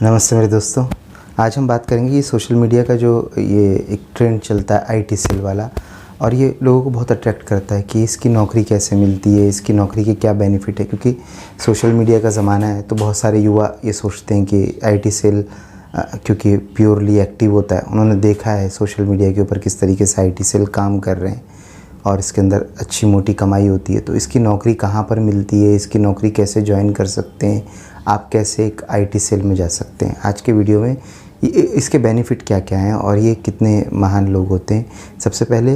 नमस्ते मेरे दोस्तों। आज हम बात करेंगे कि सोशल मीडिया का जो ये एक ट्रेंड चलता है आईटी सेल वाला, और ये लोगों को बहुत अट्रैक्ट करता है कि इसकी नौकरी कैसे मिलती है, इसकी नौकरी के क्या बेनिफिट है। क्योंकि सोशल मीडिया का ज़माना है तो बहुत सारे युवा ये सोचते हैं कि आईटी सेल क्योंकि प्योरली एक्टिव होता है, उन्होंने देखा है सोशल मीडिया के ऊपर किस तरीके से आईटी सेल काम कर रहे हैं और इसके अंदर अच्छी मोटी कमाई होती है। तो इसकी नौकरी कहाँ पर मिलती है, इसकी नौकरी कैसे ज्वाइन कर सकते हैं, आप कैसे एक आईटी सेल में जा सकते हैं। आज के वीडियो में इसके बेनिफिट क्या क्या हैं और ये कितने महान लोग होते हैं, सबसे पहले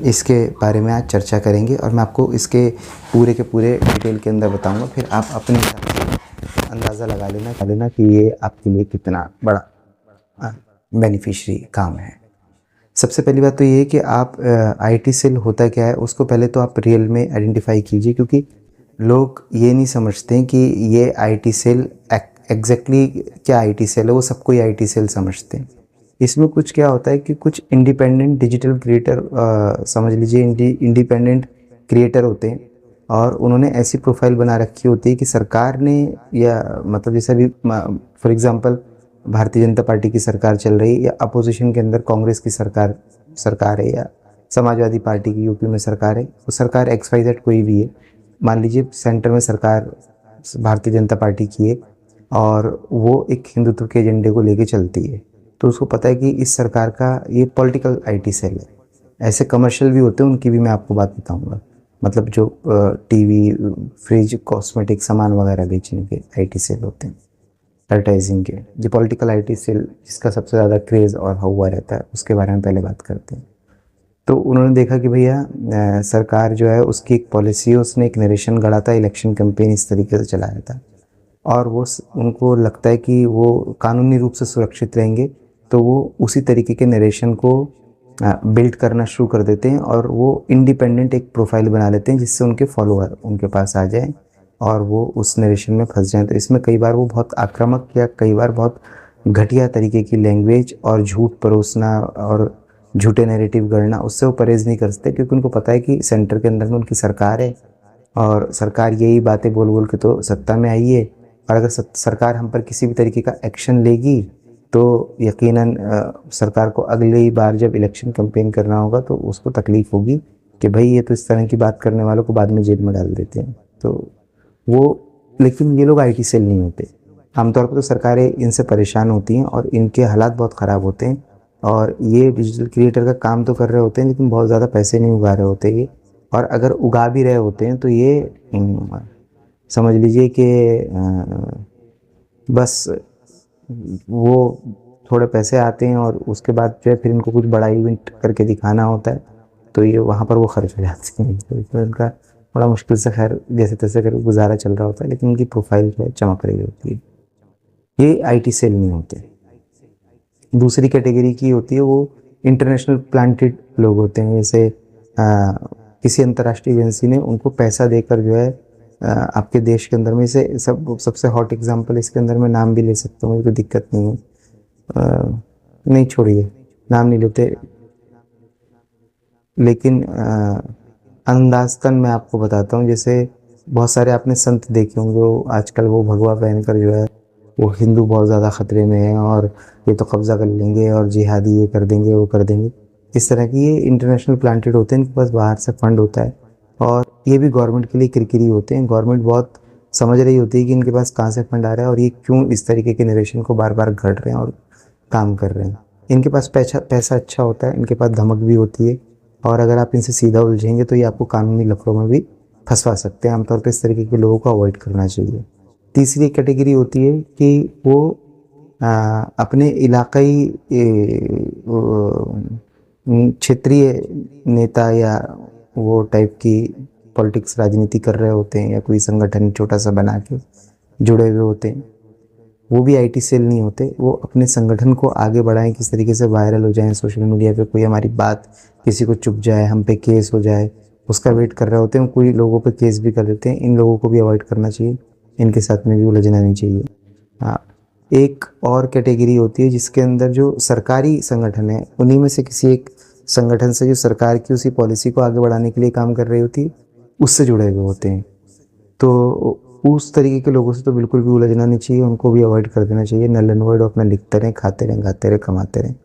इसके बारे में आज चर्चा करेंगे और मैं आपको इसके पूरे के पूरे डिटेल के अंदर बताऊंगा। फिर आप अपने हिसाब से अंदाज़ा लगा लेना कि ये आपके लिए कितना बड़ा बेनिफिशरी काम है। सबसे पहली बात तो ये है कि आप आईटी सेल होता क्या है उसको पहले तो आप रियल में आइडेंटिफाई कीजिए, क्योंकि लोग ये नहीं समझते हैं कि ये आईटी सेल एग्जैक्टली क्या आईटी सेल है। वो सबको ही आईटी सेल समझते हैं। इसमें कुछ क्या होता है कि कुछ इंडिपेंडेंट डिजिटल क्रिएटर, समझ लीजिए इंडिपेंडेंट क्रिएटर होते हैं और उन्होंने ऐसी प्रोफाइल बना रखी होती है कि सरकार ने, या मतलब जैसे अभी for example Bharatiya Janata party की सरकार चल रही है या अपोजिशन के अंदर कांग्रेस की सरकार है या समाजवादी पार्टी की यूपी में सरकार है, वो सरकार XYZ कोई भी है, मान लीजिए सेंटर में सरकार भारतीय जनता पार्टी की है और वो एक हिंदुत्व के एजेंडे को लेके चलती है, तो उसको पता है कि इस सरकार का ये पॉलिटिकल आईटी सेल है। ऐसे कमर्शियल भी होते हैं, उनकी भी मैं आपको बात बताऊंगा। मतलब जो टीवी, फ्रिज, कॉस्मेटिक सामान वगैरह बेचने के आईटी सेल होते हैं, एडवर्टाइजिंग के। जो पॉलिटिकल आईटी सेल जिसका सबसे ज़्यादा क्रेज़ और हुआ रहता है, उसके बारे में पहले बात करते हैं। तो उन्होंने देखा कि भैया सरकार जो है उसकी एक पॉलिसी है, उसने एक नरेशन गढ़ा था, इलेक्शन कैंपेन इस तरीके से चलाया था और वो उनको लगता है कि वो कानूनी रूप से सुरक्षित रहेंगे, तो वो उसी तरीके के नरेशन को बिल्ड करना शुरू कर देते हैं और वो इंडिपेंडेंट एक प्रोफाइल बना लेते हैं जिससे उनके फॉलोअर उनके पास आ जाएं और वो उस नरेशन में फंस जाएं। तो इसमें कई बार वो बहुत आक्रामक या कई बार बहुत घटिया तरीके की लैंग्वेज और झूठ परोसना और झूठे नैरेटिव गढ़ना, उससे वो परहेज़ नहीं कर सकते, क्योंकि उनको पता है कि सेंटर के अंदर में उनकी सरकार है और सरकार यही बातें बोल बोल के तो सत्ता में आई है। और अगर सरकार हम पर किसी भी तरीके का एक्शन लेगी तो यकीनन सरकार को अगली बार जब इलेक्शन कैंपेन करना होगा तो उसको तकलीफ़ होगी कि भाई ये तो इस तरह की बात करने वालों को बाद में जेल में डाल देते हैं। तो वो, लेकिन ये लोग आईटी सेल नहीं होते। आमतौर पर तो सरकारें इनसे परेशान होती हैं और इनके हालात बहुत ख़राब होते हैं और ये डिजिटल क्रिएटर का काम तो कर रहे होते हैं लेकिन बहुत ज़्यादा पैसे नहीं उगा रहे होते ये, और अगर उगा भी रहे होते हैं तो ये समझ लीजिए कि बस वो थोड़े पैसे आते हैं और उसके बाद जो है फिर इनको कुछ बड़ा इवेंट करके दिखाना होता है तो ये वहाँ पर वो खर्च हो जाते हैं। तो इनका बड़ा मुश्किल से खैर जैसे तैसे करके गुजारा चल रहा होता है, लेकिन उनकी प्रोफाइल जो है चमक रही होती है। ये आईटी सेल नहीं होते। दूसरी कैटेगरी की होती है वो इंटरनेशनल प्लांटेड लोग होते हैं। जैसे किसी अंतर्राष्ट्रीय एजेंसी ने उनको पैसा देकर जो है आपके देश के अंदर में से सबसे हॉट एग्जांपल इसके अंदर मैं नाम भी ले सकता हूँ, कोई दिक्कत नहीं है। नहीं छोड़िए, नाम नहीं लेते, लेकिन अंदाज़तन मैं आपको बताता हूँ। जैसे बहुत सारे आपने संत देखे होंगे आजकल वो भगवा पहनकर जो है वो हिंदू बहुत ज़्यादा ख़तरे में है और ये तो कब्ज़ा कर लेंगे और जिहादी ये कर देंगे वो कर देंगे, इस तरह की ये इंटरनेशनल प्लांटेड होते हैं। इनके पास बाहर से फंड होता है और ये भी गवर्नमेंट के लिए किरकिरी होते हैं। गवर्नमेंट बहुत समझ रही होती है कि इनके पास कहाँ से फंड आ रहा है और ये क्यों इस तरीके के नरेशन को बार बार घड़ रहे हैं और काम कर रहे हैं। इनके पास पैसा अच्छा होता है, इनके पास धमक भी होती है और अगर आप इनसे सीधा उलझेंगे तो ये आपको कानूनी लफड़ों में भी फंसवा सकते हैं। आमतौर पर इस तरीके के लोगों को अवॉइड करना चाहिए। तीसरी कैटेगरी होती है कि वो अपने इलाकाई क्षेत्रीय नेता या वो टाइप की पॉलिटिक्स राजनीति कर रहे होते हैं या कोई संगठन छोटा सा बना के जुड़े हुए होते हैं। वो भी आईटी सेल नहीं होते। वो अपने संगठन को आगे बढ़ाएं, किस तरीके से वायरल हो जाएं सोशल मीडिया पे, कोई हमारी बात किसी को चुभ जाए, हम पे केस हो जाए, उसका वेट कर रहे होते हैं। कोई लोगों पे केस भी कर देते हैं। इन लोगों को भी अवॉइड करना चाहिए, इनके साथ में भी उलझना नहीं चाहिए। हाँ, एक और कैटेगरी होती है जिसके अंदर जो सरकारी संगठन है उन्हीं में से किसी एक संगठन से जो सरकार की उसी पॉलिसी को आगे बढ़ाने के लिए काम कर रही होती है उससे जुड़े हुए होते हैं। तो उस तरीके के लोगों से तो बिल्कुल भी उलझना नहीं चाहिए, उनको भी अवॉइड कर देना चाहिए। नल एंड वॉइड अपना लिखते रहें, खाते रहें, गाते रहें, कमाते रहें,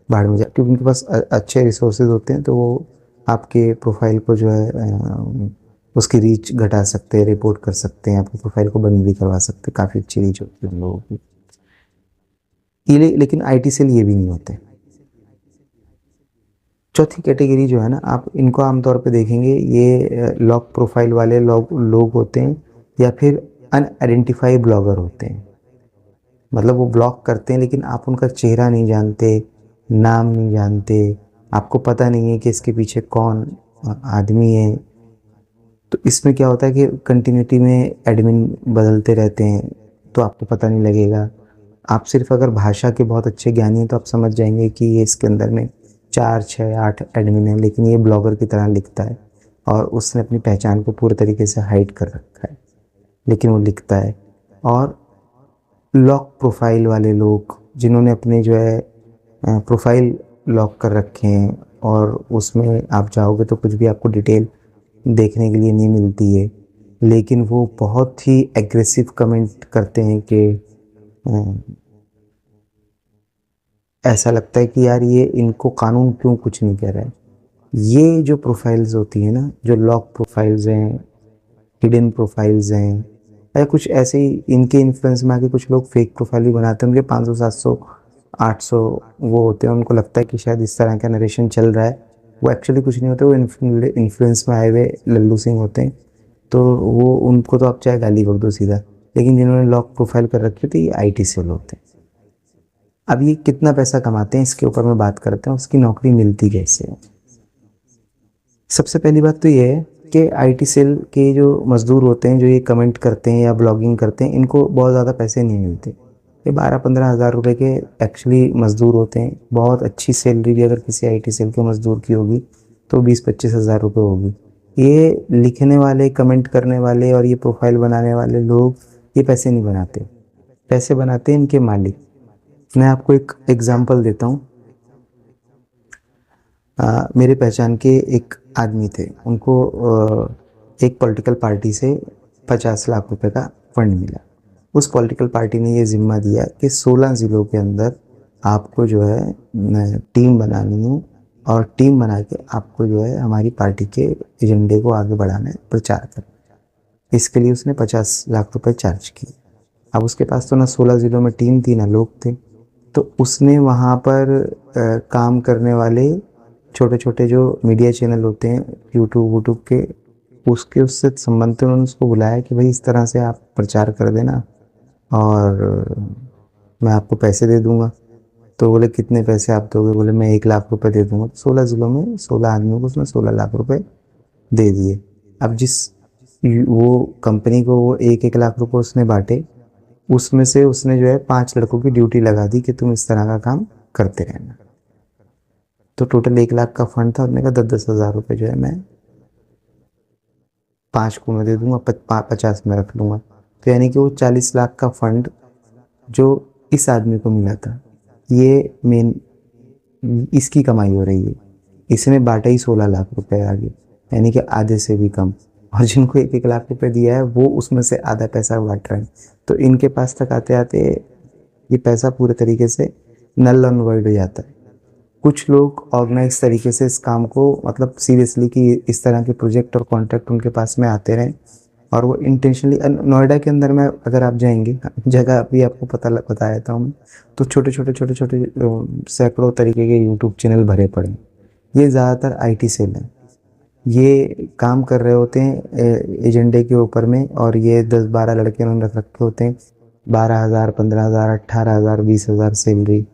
बाहर में जा, क्योंकि उनके पास अच्छे रिसोर्सेज होते हैं, तो वो आपके प्रोफाइल को जो है उसकी रीच घटा सकते हैं, रिपोर्ट कर सकते हैं, आपकी प्रोफाइल को बंद भी करवा सकते हैं। काफ़ी अच्छी रीच होती है उन लोगों की। ये लेकिन आईटी सेल ये भी नहीं होते। चौथी कैटेगरी जो है ना, आप इनको आमतौर पे देखेंगे, ये लॉक प्रोफाइल वाले लोग होते हैं, या फिर अनआइडेंटिफाई ब्लॉगर होते हैं। मतलब वो ब्लॉक करते हैं लेकिन आप उनका चेहरा नहीं जानते, नाम नहीं जानते, आपको पता नहीं है कि इसके पीछे कौन आदमी है। तो इसमें क्या होता है कि कंटिन्यूटी में एडमिन बदलते रहते हैं, तो आपको पता नहीं लगेगा। आप सिर्फ अगर भाषा के बहुत अच्छे ज्ञानी हैं तो आप समझ जाएंगे कि ये इसके अंदर में 4, 6, 8 एडमिन है, लेकिन ये ब्लॉगर की तरह लिखता है और उसने अपनी पहचान को पूरे तरीके से हाइड कर रखा है, लेकिन वो लिखता है। और लॉक प्रोफाइल वाले लोग, जिन्होंने अपने जो है प्रोफाइल लॉक कर रखे हैं, और उसमें आप जाओगे तो कुछ भी आपको डिटेल देखने के लिए नहीं मिलती है, लेकिन वो बहुत ही एग्रेसिव कमेंट करते हैं कि ऐसा लगता है कि यार ये इनको कानून क्यों कुछ नहीं कह रहा है। ये जो प्रोफाइल्स होती हैं ना, जो लॉक प्रोफाइल्स हैं, हिडन प्रोफाइल्स हैं, या कुछ ऐसे ही इनके इन्फ्लुएंस में आके कुछ लोग फेक प्रोफाइल भी बनाते हैं, उनके 500, 700, 800 वो होते हैं। उनको लगता है कि शायद इस तरह का नरेशन चल रहा है, वो एक्चुअली कुछ नहीं होते, वो इन्फ्लुएंस में आए हुए लल्लू सिंह होते हैं। तो वो उनको तो आप चाहे गाली बक दो सीधा, लेकिन जिन्होंने लॉक प्रोफाइल कर रखी होती है, ये आईटी सेल होते हैं। अब ये कितना पैसा कमाते हैं इसके ऊपर मैं बात करते हैं, उसकी नौकरी मिलती कैसे है। सबसे पहली बात तो ये है कि आईटी सेल के जो मज़दूर होते हैं, जो ये कमेंट करते हैं या ब्लॉगिंग करते हैं, इनको बहुत ज़्यादा पैसे नहीं मिलते। ये 12-15 हज़ार रुपये के एक्चुअली मज़दूर होते हैं। बहुत अच्छी सैलरी भी अगर किसी आईटी सेल के मज़दूर की होगी तो 20-25 हज़ार रुपये होगी। ये लिखने वाले, कमेंट करने वाले और ये प्रोफाइल बनाने वाले लोग ये पैसे नहीं बनाते, पैसे बनाते हैं इनके मालिक। मैं आपको एक एग्जांपल देता हूँ। मेरे पहचान के एक आदमी थे, उनको एक पॉलिटिकल पार्टी से 50 लाख रुपए का फंड मिला। उस पॉलिटिकल पार्टी ने ये ज़िम्मा दिया कि 16 ज़िलों के अंदर आपको जो है टीम बनानी है, और टीम बना के आपको जो है हमारी पार्टी के एजेंडे को आगे बढ़ाना है, प्रचार करना है। इसके लिए उसने 50 लाख रुपए चार्ज किए। अब उसके पास तो ना 16 ज़िलों में टीम थी, ना लोग थे, तो उसने वहाँ पर काम करने वाले छोटे छोटे जो मीडिया चैनल होते हैं यूट्यूब के, उससे संबंधित उन्होंने उसको बुलाया कि भाई इस तरह से आप प्रचार कर देना और मैं आपको पैसे दे दूंगा। तो बोले कितने पैसे आप दोगे? बोले मैं 1 लाख रुपए दे दूंगा। 16 ज़िलों में 16 आदमियों को उसने 16 लाख रुपए दे दिए। अब वो कंपनी को वो 1-1 लाख रुपए उसने बांटे, उसमें से उसने जो है 5 लड़कों की ड्यूटी लगा दी कि तुम इस तरह का काम करते रहना। तो टोटल 1 लाख का फंड था, उन्होंने कहा 10-10 हज़ार रुपये जो है मैं 5 को मैं दे दूंगा, 50 में रख लूँगा। तो यानी कि वो 40 लाख का फंड जो इस आदमी को मिला था, ये मेन इसकी कमाई हो रही है। इसने बांटा ही 16 लाख रुपए आगे, यानी कि आधे से भी कम। और जिनको 1-1 लाख रुपए दिया है वो उसमें से आधा पैसा बांट रहे हैं। तो इनके पास तक आते आते ये पैसा पूरे तरीके से नल एंड वॉइड हो जाता है। कुछ लोग ऑर्गेनाइज तरीके से इस काम को, मतलब सीरियसली, कि इस तरह के प्रोजेक्ट और कॉन्ट्रैक्ट उनके पास में आते रहें, और वो इंटेंशनली। नोएडा के अंदर में अगर आप जाएंगे, जगह अभी आपको बताया था हम, तो छोटे छोटे सैकड़ों तरीके के यूट्यूब चैनल भरे पड़े हैं। ये ज़्यादातर आईटी सेल हैं। ये काम कर रहे होते हैं एजेंडे के ऊपर में, और ये 10-12 लड़के उन्होंने रख रखे होते हैं। 12,000, 15,000, 18,000, 20,000 सैलरी,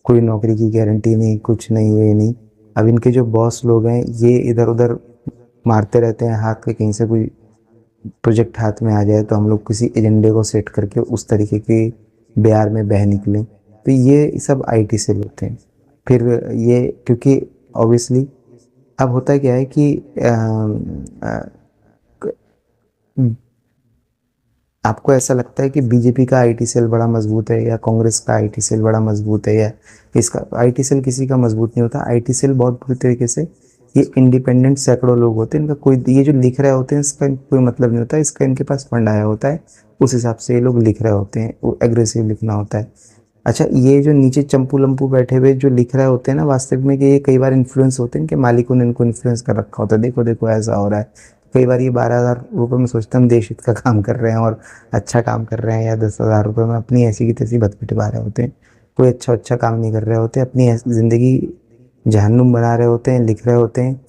कोई नौकरी की गारंटी नहीं, कुछ नहीं, ये नहीं। अब इनके जो बॉस लोग हैं ये इधर उधर मारते रहते हैं हाथ के, कहीं से कोई प्रोजेक्ट हाथ में आ जाए तो हम लोग किसी एजेंडे को सेट करके उस तरीके के बयार में बह निकलें। तो ये सब आईटी सेल होते हैं। फिर ये, क्योंकि ऑब्वियसली अब होता क्या है कि आपको ऐसा लगता है कि बीजेपी का आईटी सेल बड़ा मजबूत है, या कांग्रेस का आईटी सेल बड़ा मजबूत है, या इसका आईटी सेल किसी का मजबूत नहीं होता। आईटी सेल बहुत बुरी तरीके से ये इंडिपेंडेंट सैकड़ों लोग होते हैं, इनका कोई, ये जो लिख रहे होते हैं इसका कोई मतलब नहीं होता, इसका इनके पास फंड आया होता है, उस हिसाब से ये लोग लिख रहे होते हैं, वो एग्रेसिव लिखना होता है। अच्छा, ये जो नीचे चंपू लंपू बैठे हुए जो लिख रहे होते हैं ना, वास्तविक में कि ये कई बार इन्फ्लुएंस होते हैं, इनके मालिकों ने इनको इन्फ्लुएंस कर रखा होता है, देखो देखो ऐसा हो रहा है। कई बार ये 12,000 रुपये में सोचते हैं हम देश हित का काम कर रहे हैं और अच्छा काम कर रहे हैं, या 10,000 रुपये में अपनी ऐसी की तैसी बत पिटवा रहे होते हैं, कोई अच्छा अच्छा काम नहीं कर रहे होते, अपनी ज़िंदगी जहन्नुम बना रहे होते हैं, लिख रहे होते हैं।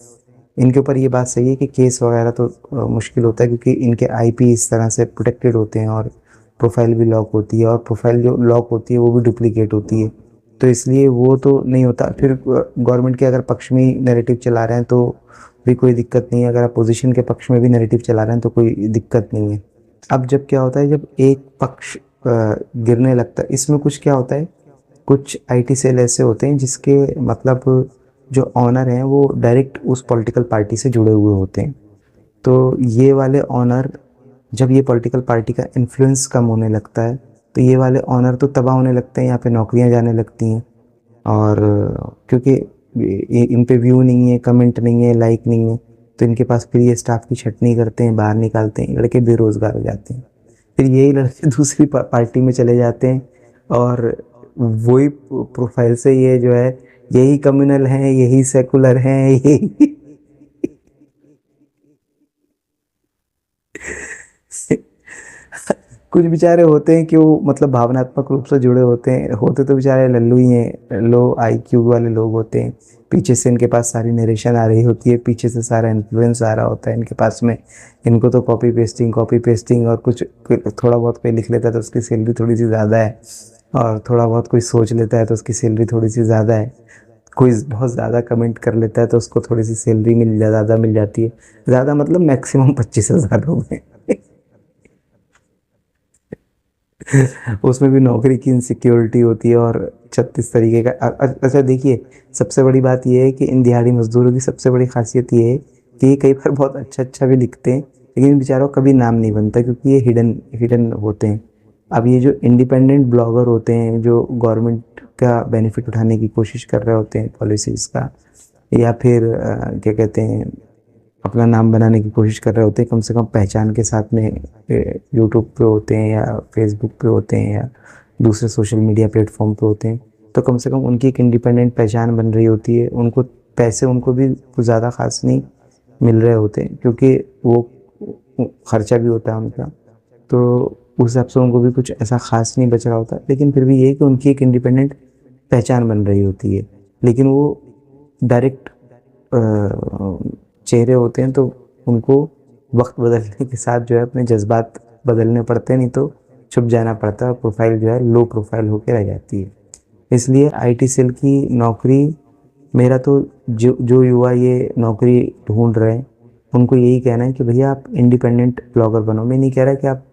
इनके ऊपर ये बात सही है कि केस वगैरह तो मुश्किल होता है, क्योंकि इनके आईपी इस तरह से प्रोटेक्टेड होते हैं, और प्रोफाइल भी लॉक होती है, और प्रोफाइल जो लॉक होती है वो भी डुप्लीकेट होती है, तो इसलिए वो तो नहीं होता। फिर गवर्नमेंट के अगर पक्ष में नैरेटिव चला रहे हैं तो भी कोई दिक्कत नहीं है, अगर अपोजिशन के पक्ष में भी नैरेटिव चला रहे हैं तो कोई दिक्कत नहीं है। अब जब क्या होता है, जब एक पक्ष गिरने लगता है, इसमें कुछ क्या होता है, कुछ आईटी सेल ऐसे होते हैं जिसके मतलब जो ऑनर हैं वो डायरेक्ट उस पॉलिटिकल पार्टी से जुड़े हुए होते हैं। तो ये वाले ऑनर, जब ये पॉलिटिकल पार्टी का इन्फ्लुएंस कम होने लगता है, तो ये वाले ऑनर तो तबाह होने लगते हैं, यहाँ पे नौकरियाँ जाने लगती हैं। और क्योंकि इन पे व्यू नहीं है, कमेंट नहीं है, लाइक नहीं है, तो इनके पास फिर ये स्टाफ की छटनी करते हैं, बाहर निकालते हैं, लड़के बेरोज़गार हो जाते हैं। फिर यही लड़के दूसरी पार्टी में चले जाते हैं, और वही प्रोफाइल से ये जो है, यही कम्युनल हैं, यही सेकुलर हैं, यही कुछ बेचारे होते हैं कि वो मतलब भावनात्मक रूप से जुड़े होते हैं, होते तो बेचारे लल्लू ही हैं, लो आईक्यू वाले लोग होते हैं। पीछे से इनके पास सारी नरेशन आ रही होती है, पीछे से सारा इन्फ्लुएंस आ रहा होता है इनके पास में। इनको तो कॉपी पेस्टिंग और कुछ थोड़ा बहुत कोई लिख लेता है तो उसकी सैलरी थोड़ी सी ज़्यादा है, और थोड़ा बहुत कोई सोच लेता है तो उसकी सैलरी थोड़ी सी ज़्यादा है, कोई बहुत ज़्यादा कमेंट कर लेता है तो उसको थोड़ी सी सैलरी ज़्यादा मिल जाती है। ज़्यादा मतलब मैक्सिमम 25,000 रुपये। उसमें भी नौकरी की इनसिक्योरिटी होती है, और 36 तरीके का अच्छा देखिए, सबसे बड़ी बात यह है कि इन दिहाड़ी मजदूरों की सबसे बड़ी खासियत ये है कि ये कई बार बहुत अच्छा अच्छा भी लिखते हैं, लेकिन बेचारों का कभी नाम नहीं बनता, क्योंकि ये हिडन होते हैं। अब ये जो इंडिपेंडेंट ब्लॉगर होते हैं, जो गवर्नमेंट का बेनिफिट उठाने की कोशिश कर रहे होते हैं पॉलिसीज़ का, या फिर क्या कहते हैं, अपना नाम बनाने की कोशिश कर रहे होते हैं, कम से कम पहचान के साथ में यूट्यूब पे होते हैं, या फेसबुक पे होते हैं, या दूसरे सोशल मीडिया प्लेटफॉर्म पे होते हैं, तो कम से कम उनकी एक इंडिपेंडेंट पहचान बन रही होती है। उनको पैसे, उनको भी कुछ ज़्यादा खास नहीं मिल रहे होते, क्योंकि वो खर्चा भी होता है उनका, तो उस हिसाब से उनको भी कुछ ऐसा खास नहीं बच रहा होता। लेकिन फिर भी ये कि उनकी एक इंडिपेंडेंट पहचान बन रही होती है, लेकिन वो डायरेक्ट चेहरे होते हैं, तो उनको वक्त बदलने के साथ जो है अपने जज्बात बदलने पड़ते हैं, नहीं तो छुप जाना पड़ता है, प्रोफाइल जो है लो प्रोफाइल होकर रह जाती है। इसलिए आईटी सेल की नौकरी, मेरा तो जो युवा ये नौकरी ढूंढ रहे हैं उनको यही कहना है कि भैया आप इंडिपेंडेंट ब्लॉगर बनो। मैं नहीं कह रहा कि आप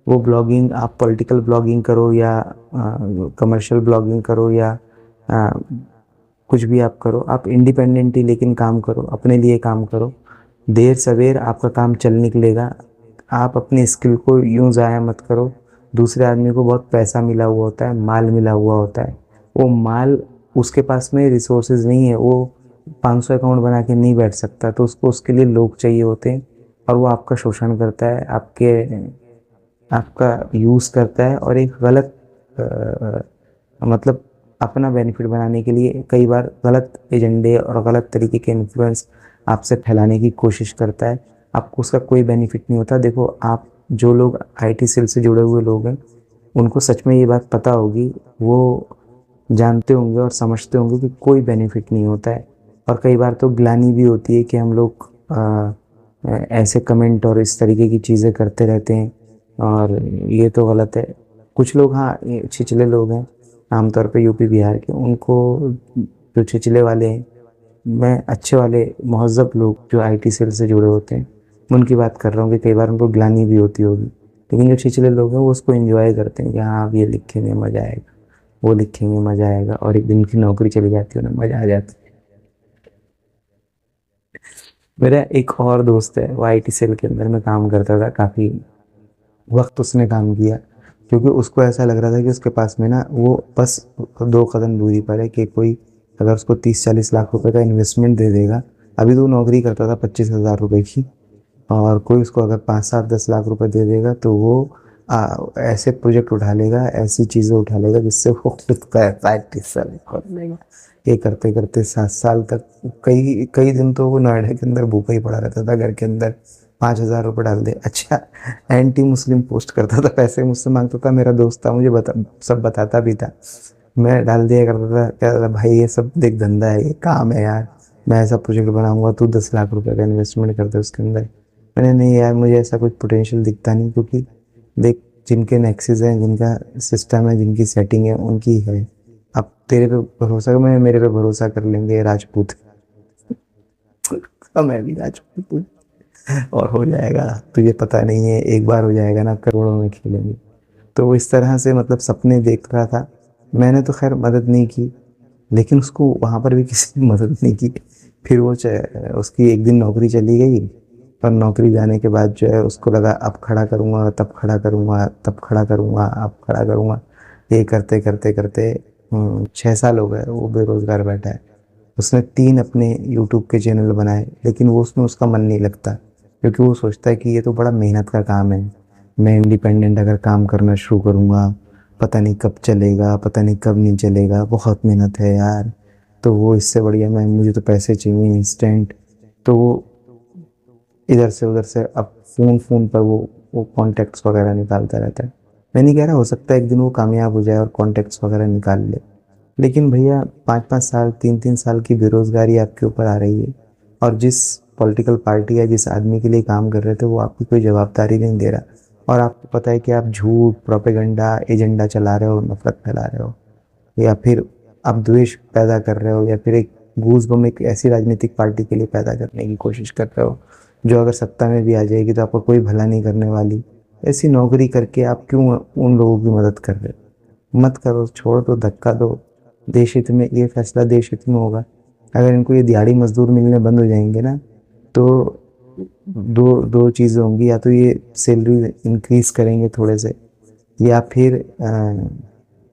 वो ब्लॉगिंग, आप पॉलिटिकल ब्लॉगिंग करो, या कमर्शियल ब्लॉगिंग करो, या आ, कुछ भी आप करो, आप इंडिपेंडेंट ही लेकिन काम करो, अपने लिए काम करो। देर सवेर आपका काम चल निकलेगा। आप अपनी स्किल को यूं ज़ाया मत करो। दूसरे आदमी को बहुत पैसा मिला हुआ होता है, माल मिला हुआ होता है, वो माल उसके पास में रिसोर्सेज नहीं है, वो 500 अकाउंट बना के नहीं बैठ सकता, तो उसको उसके लिए लोग चाहिए होते हैं, और वो आपका शोषण करता है, आपका यूज़ करता है, और एक गलत मतलब अपना बेनिफिट बनाने के लिए कई बार गलत एजेंडे और गलत तरीके के इन्फ्लुएंस आपसे फैलाने की कोशिश करता है। आपको उसका कोई बेनिफिट नहीं होता। देखो, आप जो लोग आईटी सेल से जुड़े हुए लोग हैं, उनको सच में ये बात पता होगी, वो जानते होंगे और समझते होंगे कि कोई बेनिफिट नहीं होता है। और कई बार तो ग्लानि भी होती है कि हम लोग ऐसे कमेंट और इस तरीके की चीज़ें करते रहते हैं, और ये तो गलत है। कुछ लोग, हाँ, ये छिछले लोग हैं आमतौर पे यूपी बिहार के, उनको, जो छिछले वाले हैं, मैं अच्छे वाले महज़्ज़ब लोग जो आईटी सेल से जुड़े होते हैं मैं उनकी बात कर रहा हूँ कि कई बार उनको ग्लानि भी होती होगी, लेकिन जो छिछले लोग हैं वो उसको एंजॉय करते हैं कि हाँ अब ये लिखेंगे मज़ा आएगा, वो लिखेंगे मज़ा आएगा, और एक दिन की नौकरी चली जाती है, उन्हें मज़ा आ जाता है। मेरा एक और दोस्त है, वो आईटी सेल के अंदर में काम करता था, काफ़ी वक्त उसने काम किया, क्योंकि उसको ऐसा लग रहा था कि उसके पास में ना, वो बस 2 कदम दूरी पर है कि कोई अगर उसको 30-40 लाख रुपए का इन्वेस्टमेंट दे देगा अभी तो वो नौकरी करता था 25,000 रुपये की, और कोई उसको अगर 5-7-10 लाख रुपए दे देगा तो वो ऐसे प्रोजेक्ट उठा लेगा, ऐसी चीज़ें उठा लेगा जिससे वो खुद का साइंटिस्ट कर लेगा। ये करते करते 7 साल तक, कई कई दिन तो वो नोएडा के अंदर भूखा ही पड़ा रहता था घर के अंदर। 5,000 रुपये डाल दे, अच्छा एंटी मुस्लिम पोस्ट करता था, पैसे मुझसे मांगता था, मेरा दोस्त था, मुझे सब बताता भी था, मैं डाल दिया करता था, कहता था भाई ये सब देख धंधा है, ये काम है यार, मैं ऐसा प्रोजेक्ट बनाऊंगा, तू 10 लाख रुपए का इन्वेस्टमेंट कर दे उसके अंदर। मैंने नहीं यार, मुझे ऐसा कुछ पोटेंशियल दिखता नहीं, क्योंकि देख जिनके नेक्सेस हैं, जिनका सिस्टम है, जिनकी सेटिंग है, उनकी है। अब तेरे पे भरोसा, मैं मेरे पे भरोसा कर लेंगे राजपूत, अब मैं भी राजपूत हूँ और हो जाएगा, तुझे पता नहीं है, एक बार हो जाएगा ना, करोड़ों में खेलेंगे। तो वो इस तरह से मतलब सपने देख रहा था। मैंने तो खैर मदद नहीं की, लेकिन उसको वहाँ पर भी किसी ने मदद नहीं की। फिर वो उसकी एक दिन नौकरी चली गई, और नौकरी जाने के बाद जो है उसको लगा अब खड़ा करूँगा, तब खड़ा करूँगा, तब खड़ा करूँगा, अब खड़ा करूँगा। ये करते करते करते 6 साल हो गए वो बेरोज़गार बैठा है। उसने 3 अपने यूट्यूब के चैनल बनाए, लेकिन वो उसमें उसका मन नहीं लगता, क्योंकि वो सोचता है कि ये तो बड़ा मेहनत का काम है। मैं इंडिपेंडेंट अगर काम करना शुरू करूँगा, पता नहीं कब चलेगा, पता नहीं कब नहीं चलेगा, बहुत मेहनत है यार। तो वो इससे बढ़िया, मुझे तो पैसे चाहिए इंस्टेंट। तो वो इधर से उधर से अब फ़ोन पर वो कॉन्टैक्ट्स वगैरह निकालता रहता है। मैं नहीं कह रहा, हो सकता है एक दिन वो कामयाब हो जाए और कॉन्टैक्ट्स वगैरह निकाल ले, लेकिन भैया 5-5 साल, 3-3 साल की बेरोज़गारी आपके ऊपर आ रही है, और जिस पॉलिटिकल पार्टी या जिस आदमी के लिए काम कर रहे थे वो आपकी कोई जवाबदारी नहीं दे रहा, और आपको पता है कि आप झूठ, प्रोपेगेंडा, एजेंडा चला रहे हो, नफरत फैला रहे हो, या फिर आप द्वेष पैदा कर रहे हो, या फिर एक गूज़बम एक ऐसी राजनीतिक पार्टी के लिए पैदा करने की कोशिश कर रहे हो जो अगर सत्ता में भी आ जाएगी तो आपका कोई भला नहीं करने वाली। ऐसी नौकरी करके आप क्यों उन लोगों की मदद कर रहे हो? मत करो, छोड़ दो, धक्का दो। देश हित में ये फैसला देश हित में होगा। अगर इनको ये दिहाड़ी मजदूर मिलने बंद हो जाएंगे ना, तो दो दो चीज़ें होंगी, या तो ये सैलरी इंक्रीज करेंगे थोड़े से, या फिर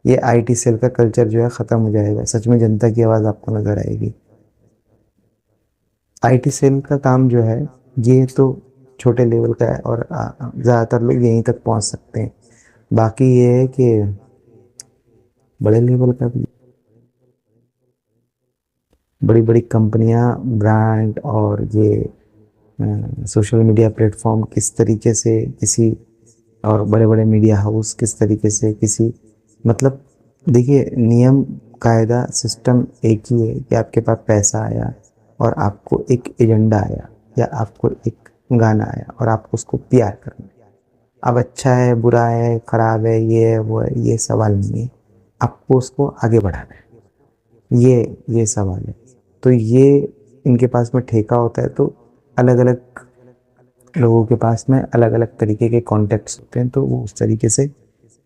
ये आईटी सेल का कल्चर जो है ख़त्म हो जाएगा। सच में जनता की आवाज़ आपको नज़र आएगी। आईटी सेल का काम जो है ये तो छोटे लेवल का है, और ज़्यादातर लोग यहीं तक पहुंच सकते हैं। बाकी ये है कि बड़े लेवल का भी, बड़ी बड़ी कंपनियां, ब्रांड, और ये सोशल मीडिया प्लेटफॉर्म किस तरीके से किसी, और बड़े बड़े मीडिया हाउस किस तरीके से किसी, मतलब देखिए, नियम कायदा सिस्टम एक ही है कि आपके पास पैसा आया और आपको एक एजेंडा आया, या आपको एक गाना आया और आपको उसको प्यार करना है। अब अच्छा है, बुरा है, खराब है, ये है, वो है, ये सवाल नहीं है, आपको उसको आगे बढ़ाना है, ये सवाल है। तो ये इनके पास में ठेका होता है, तो अलग अलग लोगों के पास में अलग अलग तरीके के कॉन्टेक्ट्स होते हैं, तो वो उस तरीके से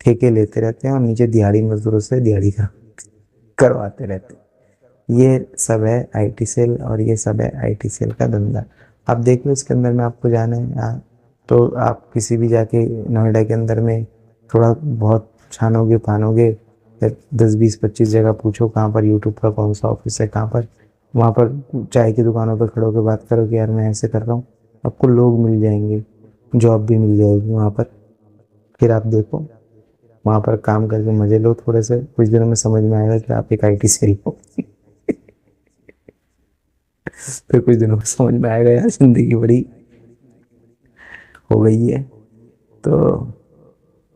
ठेके लेते रहते हैं और नीचे दिहाड़ी मजदूरों से दिहाड़ी करवाते रहते हैं। ये सब है आईटी सेल, और ये सब है आईटी सेल का धंधा। आप देख लो, इसके अंदर में आपको जाना है तो आप किसी भी जाके नोएडा के अंदर में थोड़ा बहुत छानोगे फानोगे, 10-20-25 जगह पूछो कहाँ पर यूट्यूब का कौन सा ऑफिस है, कहाँ पर, वहाँ पर चाय की दुकानों पर खड़े होकर बात करो कि यार मैं ऐसे कर रहा हूँ, आपको लोग मिल जाएंगे, जॉब भी मिल जाएगी वहाँ पर। फिर आप देखो, वहाँ पर काम करके मजे लो थोड़े से, कुछ दिनों में समझ में आएगा कि आप एक आईटी सेल हो। फिर कुछ दिनों में समझ में आएगा यार जिंदगी बड़ी हो गई है। तो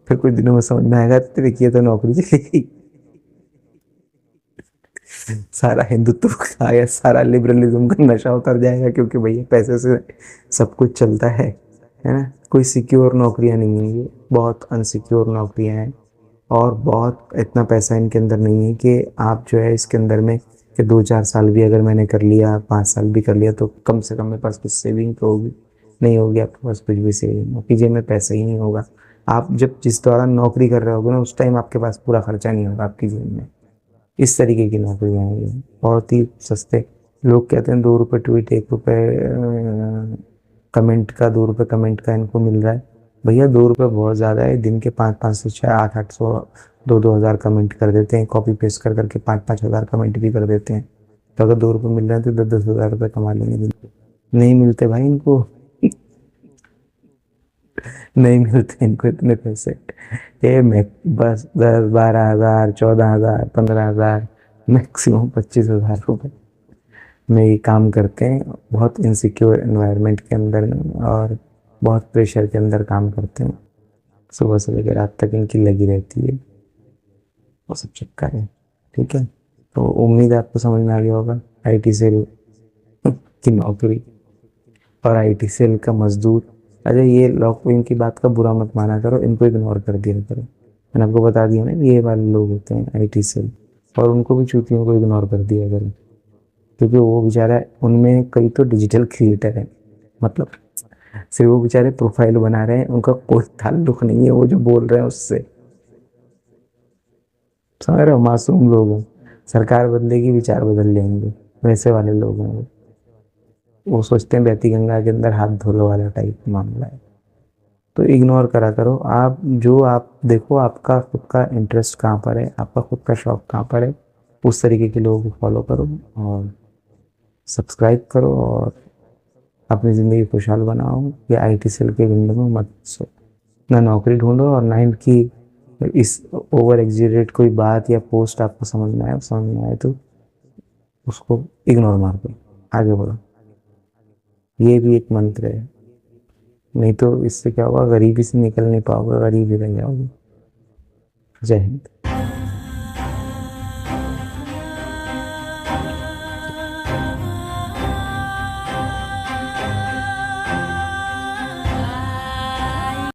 फिर कुछ दिनों में समझ में आएगा तेरे की तो नौकरी चली गई, सारा हिंदुत्व का या सारा लिबरलिज्म का नशा उतर जाएगा, क्योंकि भैया पैसे से सब कुछ चलता है ना। कोई सिक्योर नौकरियां नहीं है, ये बहुत अनसिक्योर नौकरियां हैं, और बहुत इतना पैसा इनके अंदर नहीं है कि आप जो है इसके अंदर में कि 2-4 साल भी अगर मैंने कर लिया, 5 साल भी कर लिया, तो कम से कम मेरे पास कुछ सेविंग तो होगी। नहीं होगी आपके पास कुछ भी सेविंग, कि जेब में पैसा ही नहीं होगा। आप जब जिस दौरान नौकरी कर रहे होगे ना, उस टाइम आपके पास पूरा खर्चा नहीं होगा आपकी जेब में। इस तरीके की नौकरियाँ हैं ये, बहुत ही सस्ते। लोग कहते हैं 2 रुपये ट्वीट, 1 रुपये कमेंट का, 2 रुपये कमेंट का इनको मिल रहा है। भैया 2 रुपये बहुत ज़्यादा है। दिन के 500-500, 600, 800, 2-2 हज़ार कमेंट कर देते हैं, कॉपी पेस्ट कर करके 5-5 हज़ार कमेंट भी कर देते हैं। तो अगर 2 रुपये मिल रहे हैं तो 10-10 हज़ार रुपये कमा लेंगे दिन पे। नहीं मिलते भाई इनको। नहीं मिलते इनको इतने पैसे। ये मैं बस 10-12 हज़ार, 14 हज़ार, 15 हज़ार, मैक्सिमम 25 हज़ार रुपये में ये काम करते हैं। बहुत इनसिक्योर एनवायरनमेंट के अंदर और बहुत प्रेशर के अंदर काम करते हैं। सुबह से लेकर रात तक इनकी लगी रहती है, वो सब चक्कर है। ठीक है, तो उम्मीद है आपको समझ में आ गया होगा आईटी सेल की नौकरी और आईटी सेल का मजदूर। अच्छा, ये लोग इनकी बात का बुरा मत माना करो, इनको इग्नोर कर दिया करो। मैंने आपको बता दिया ना, ये वाले लोग होते हैं आईटी सेल, और उनको भी चूतियों को इग्नोर कर दिया करो, क्योंकि वो बेचारा, उनमें कई तो डिजिटल क्रिएटर हैं, मतलब सिर्फ वो बेचारे प्रोफाइल बना रहे हैं, उनका कोई ताल्लुक नहीं है वो जो बोल रहे हैं उससे। समझ रहे हो, मासूम लोग हैं। सरकार बदलेगी, विचार बदल जाएंगे, वैसे वाले लोग हैं वो सोचते हैं बहती गंगा के अंदर हाथ धो लो वाला टाइप मामला है। तो इग्नोर करा करो आप, जो आप देखो आपका खुद का इंटरेस्ट कहाँ पर है, आपका खुद का शौक कहाँ पर है, उस तरीके के लोगों को फॉलो करो और सब्सक्राइब करो और अपनी ज़िंदगी खुशहाल बनाओ। या आईटी सेल के विंडो में मत सो, ना नौकरी ढूंढो, और ना इनकी इस ओवर एग्जीरेट कोई बात या पोस्ट आपको समझ में आए तो उसको इग्नोर मार दो, आगे बढ़ो। ये भी एक मंत्र है, नहीं तो इससे क्या होगा, गरीबी से निकल नहीं पाओगे, गरीब ही रह जाओगे। जय हिंद।